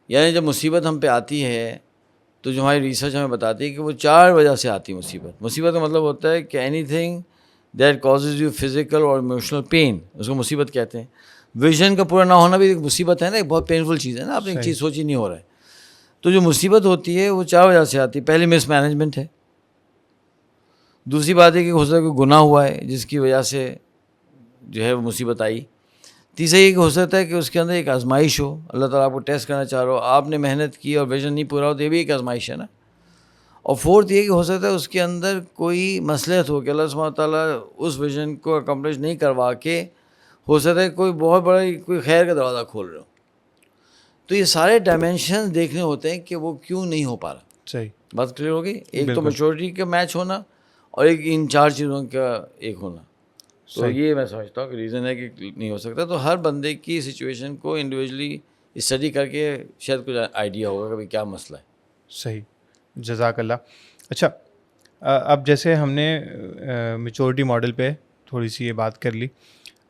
یعنی جب مصیبت ہم پہ آتی ہے تو جو ہماری ریسرچ ہمیں بتاتی ہے کہ وہ 4 وجہ سے آتی ہے مصیبت. مصیبت کا مطلب ہوتا ہے کہ any thing that causes you physical اور ایموشنل پین, اس کو مصیبت کہتے ہیں. ویژن کا پورا نہ ہونا بھی ایک مصیبت ہے نا, ایک بہت پینفل چیز ہے نا, آپ نے ایک چیز سوچی نہیں ہو رہا ہے. تو جو مصیبت ہوتی ہے وہ 4 وجہ سے آتی ہے. پہلی مس مینجمنٹ ہے. دوسری بات ہے کہ ہو سکتا ہے کوئی گناہ ہوا ہے جس کی وجہ سے جو ہے وہ مصیبت آئی. تیسرا یہ کہ ہو سکتا ہے کہ اس کے اندر ایک آزمائش ہو, اللہ تعالیٰ آپ کو ٹیسٹ کرنا چاہ رہا ہو, آپ نے محنت کی اور ویژن نہیں پورا ہو تو یہ بھی ایک آزمائش ہے نا. اور فورتھ یہ کہ ہو سکتا ہے اس کے اندر کوئی مصلحت ہو کہ اللہ سبحانہ تعالیٰ اس ویژن کو اکمپلش نہیں کروا کے ہو سکتا ہے کوئی بہت بڑا کوئی خیر کا دروازہ کھول رہے ہو. تو یہ سارے ڈائمینشنز دیکھنے ہوتے ہیں کہ وہ کیوں نہیں ہو پا رہا. صحیح بات کلیئر ہوگی. ایک تو میچورٹی کا میچ ہونا اور ایک ان 4 چیزوں کا ایک ہونا. تو یہ میں سمجھتا ہوں کہ ریزن ہے کہ نہیں ہو سکتا. تو ہر بندے کی سچویشن کو انڈیویجولی اسٹڈی کر کے شاید کچھ آئیڈیا ہوگا کہ بھائی کیا مسئلہ ہے. صحیح, جزاک اللہ. اچھا, اب جیسے ہم نے میچورٹی ماڈل پہ تھوڑی سی یہ بات کر لی,